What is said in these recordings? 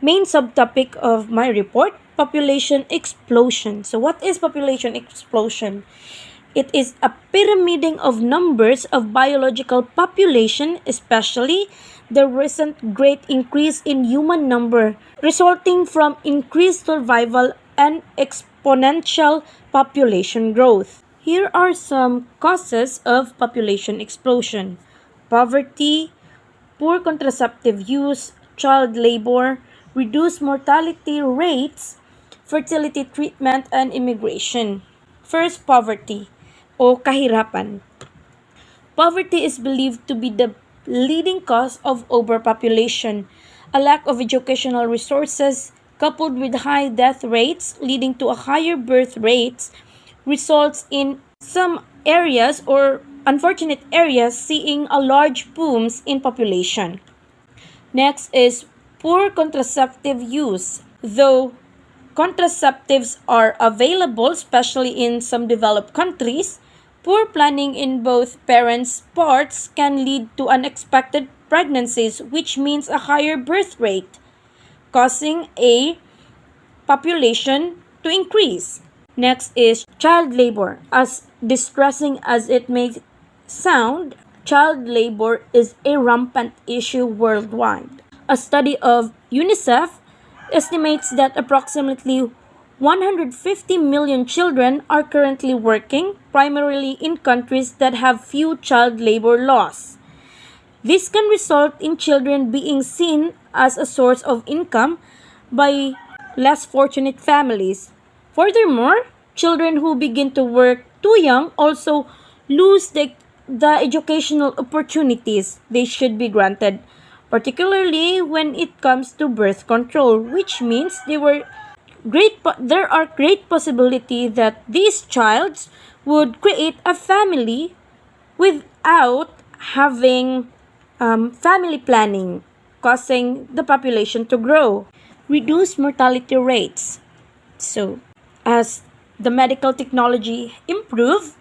main subtopic of my report, population explosion. So what is population explosion? It is a pyramiding of numbers of biological population, especially the recent great increase in human number resulting from increased survival and exponential population growth. Here are some causes of population explosion: poverty, poor contraceptive use, child labor, reduced mortality rates, fertility treatment, and immigration. First, poverty o kahirapan. Poverty is believed to be the leading cause of overpopulation. A lack of educational resources, coupled with high death rates leading to a higher birth rates, results in some areas or unfortunate areas seeing a large booms in population. Next is poor contraceptive use. Though contraceptives are available, especially in some developed countries, poor planning in both parents' parts can lead to unexpected pregnancies, which means a higher birth rate, causing a population to increase. Next is child labor. As distressing as it may sound, child labor is a rampant issue worldwide. A study of UNICEF estimates that approximately 150 million children are currently working, primarily in countries that have few child labor laws. This can result in children being seen as a source of income by less fortunate families. Furthermore, children who begin to work too young also lose the educational opportunities they should be granted, particularly when it comes to birth control, which means there are great possibility that these childs would create a family without having family planning, causing the population to grow. Reduce mortality rates. So, as the medical technology improve,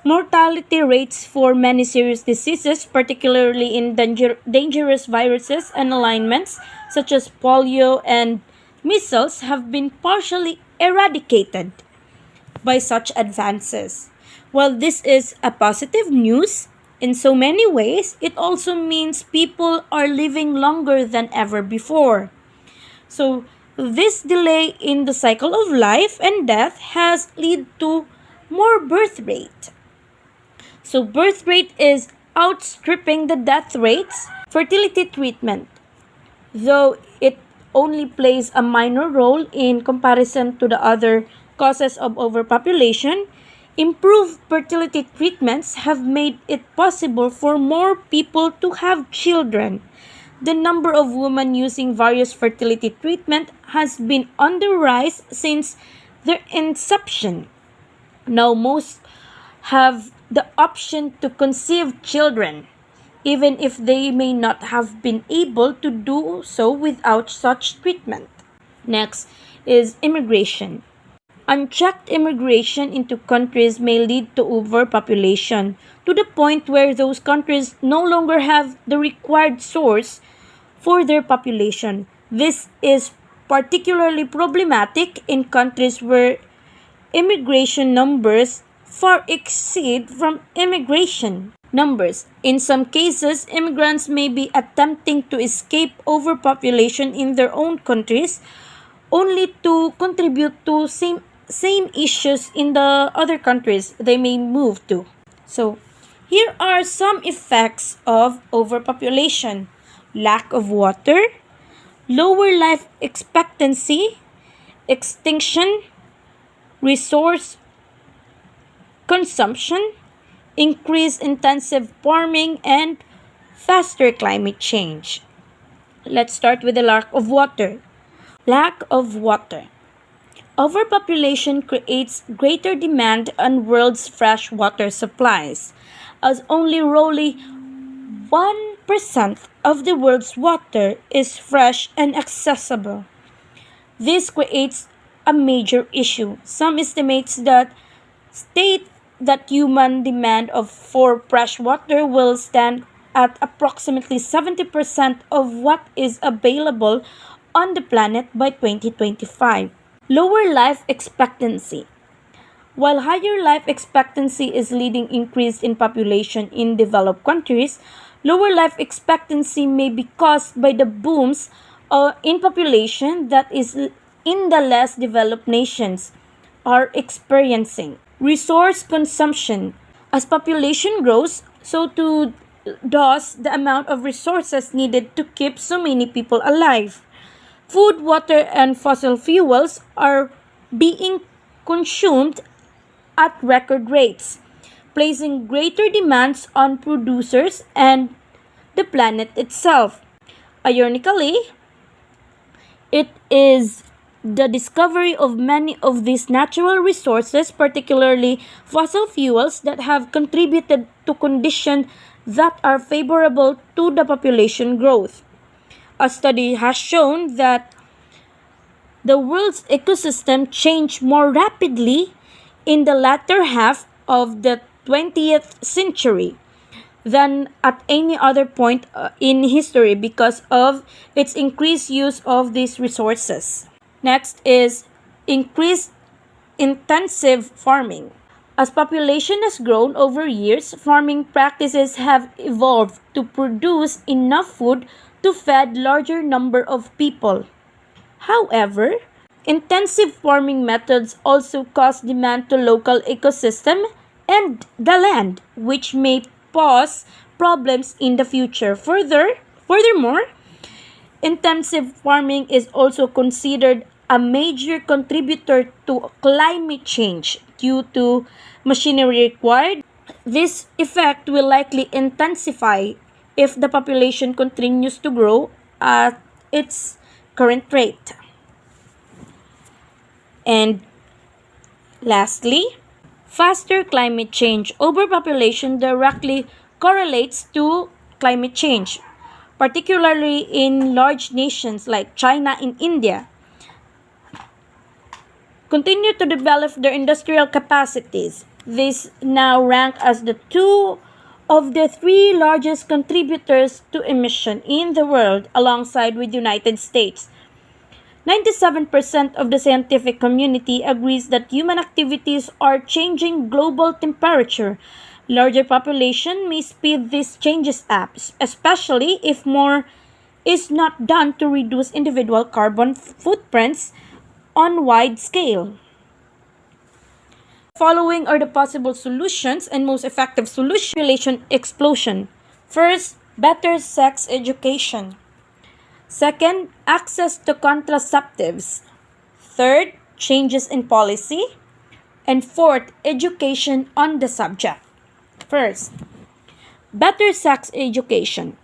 mortality rates for many serious diseases, particularly in dangerous viruses and alignments such as polio and measles, have been partially eradicated by such advances. While this is a positive news, in so many ways, it also means people are living longer than ever before. So, this delay in the cycle of life and death has led to more birth rate. So, birth rate is outstripping the death rates. Fertility treatment, though it only plays a minor role in comparison to the other causes of overpopulation, improved fertility treatments have made it possible for more people to have children. The number of women using various fertility treatment has been on the rise since their inception. Now most have the option to conceive children, even if they may not have been able to do so without such treatment. Next is immigration. Unchecked immigration into countries may lead to overpopulation to the point where those countries no longer have the required source for their population. This is particularly problematic in countries where immigration numbers far exceed from immigration numbers. In some cases, immigrants may be attempting to escape overpopulation in their own countries only to contribute to same issues in the other countries they may move to. So, here are some effects of overpopulation: lack of water, lower life expectancy, extinction, resource consumption, increased intensive farming, and faster climate change. Let's start with the lack of water. Lack of water. Overpopulation creates greater demand on world's fresh water supplies, as only roughly 1% of the world's water is fresh and accessible. This creates a major issue. Some estimates that state that human demand for fresh water will stand at approximately 70% of what is available on the planet by 2025. Lower life expectancy. While higher life expectancy is leading increase in population in developed countries, lower life expectancy may be caused by the booms in population that is in the less developed nations are experiencing. Resource consumption. As population grows, so too does the amount of resources needed to keep so many people alive. Food, water, and fossil fuels are being consumed at record rates, placing greater demands on producers and the planet itself. Ironically, it is the discovery of many of these natural resources, particularly fossil fuels, that have contributed to conditions that are favorable to the population growth. A study has shown that the world's ecosystem changed more rapidly in the latter half of the 20th century than at any other point in history because of its increased use of these resources. Next is increased intensive farming. As population has grown over years, farming practices have evolved to produce enough food to feed larger number of people. However, intensive farming methods also cause demand to local ecosystem and the land, which may pose problems in the future. Furthermore, intensive farming is also considered a major contributor to climate change due to machinery required. This effect will likely intensify if the population continues to grow at its current rate. And lastly, faster climate change. Overpopulation directly correlates to climate change, particularly in large nations like China and India. Continue to develop their industrial capacities. These now rank as the two of the three largest contributors to emission in the world alongside with the United States. 97% of the scientific community agrees that human activities are changing global temperature. Larger population may speed these changes up, especially if more is not done to reduce individual carbon footprints on wide scale. Following are the possible solutions and most effective solution population explosion. First, better sex education. Second, access to contraceptives. Third, changes in policy. And fourth, education on the subject. First, better sex education.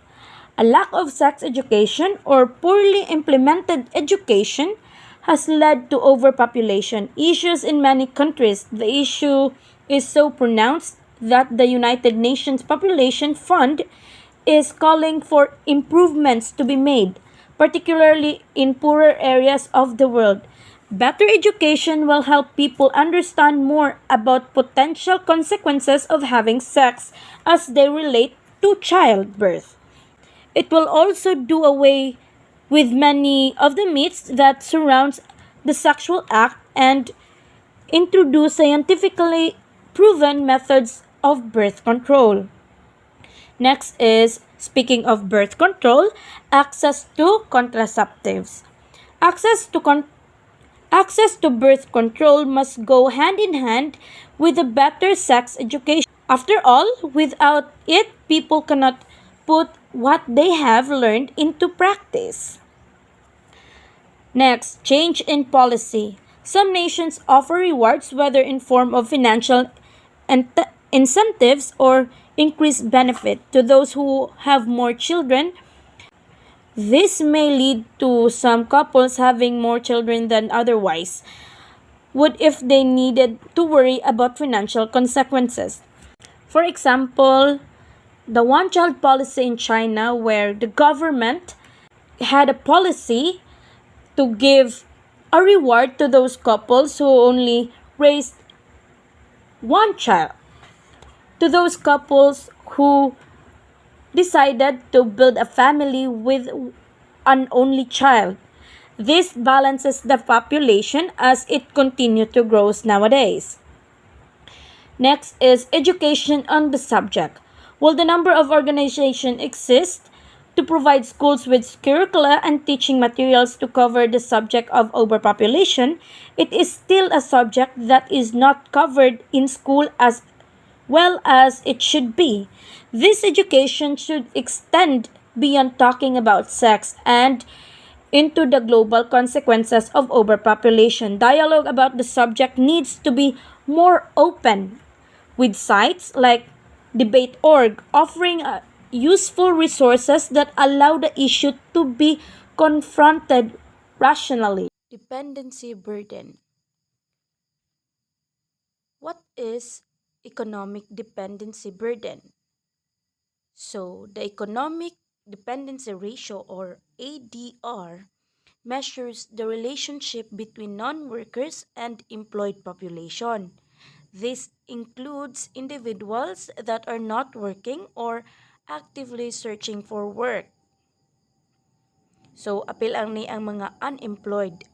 A lack of sex education or poorly implemented education has led to overpopulation issues in many countries. The issue is so pronounced that the United Nations Population Fund is calling for improvements to be made, particularly in poorer areas of the world. Better education will help people understand more about potential consequences of having sex as they relate to childbirth. It will also do away with many of the myths that surrounds the sexual act and introduce scientifically proven methods of birth control. Next is, speaking of birth control, access to contraceptives. Access to access to birth control must go hand in hand with a better sex education. After all, without it, people cannot put what they have learned into practice. Next, change in policy. Some nations offer rewards, whether in form of financial incentives or increased benefit to those who have more children. This may lead to some couples having more children than otherwise would if they needed to worry about financial consequences. For example, the one child policy in China, where the government had a policy to give a reward to those couples who only raised one child, to those couples who decided to build a family with an only child. This balances the population as it continues to grow nowadays. Next is education on the subject. While the number of organizations exist to provide schools with curricula and teaching materials to cover the subject of overpopulation, it is still a subject that is not covered in school as well as it should be. This education should extend beyond talking about sex and into the global consequences of overpopulation. Dialogue about the subject needs to be more open, with sites like debate.org offering useful resources that allow the issue to be confronted rationally. Dependency burden. What is economic dependency burden? So, the economic dependency ratio, or ADR, measures the relationship between non-workers and employed population. This includes individuals that are not working or actively searching for work. So, apil ang ni ang mga unemployed.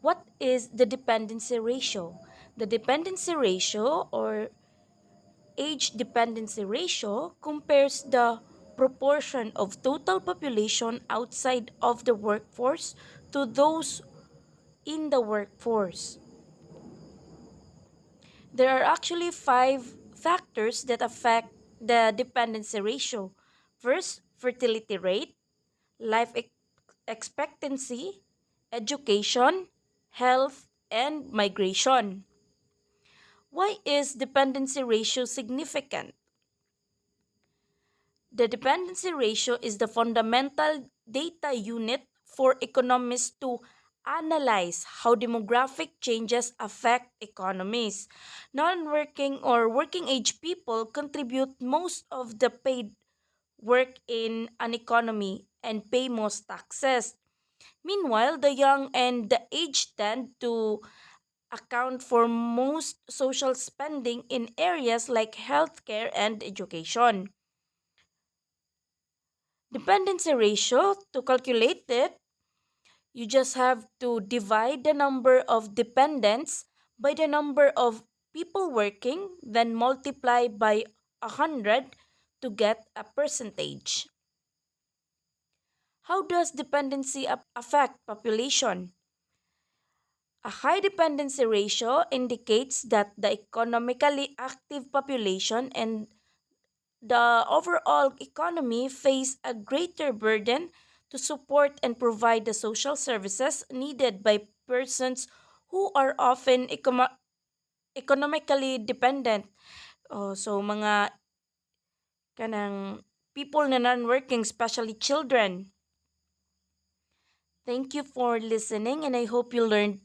What is the dependency ratio? The dependency ratio, or age dependency ratio, compares the proportion of total population outside of the workforce to those in the workforce. There are actually five factors that affect the dependency ratio. First, fertility rate, life expectancy, education, health, and migration. Why is dependency ratio significant? The dependency ratio is the fundamental data unit for economists to analyze how demographic changes affect economies. Non working or working age people contribute most of the paid work in an economy and pay most taxes. Meanwhile, the young and the aged tend to account for most social spending in areas like healthcare and education. Dependency ratio, to calculate it, you just have to divide the number of dependents by the number of people working, then multiply by 100 to get a percentage. How does dependency affect population? A high dependency ratio indicates that the economically active population and the overall economy face a greater burden to support and provide the social services needed by persons who are often economically dependent. So mga kanang people na non-working, especially children. Thank you for listening, and I hope you learned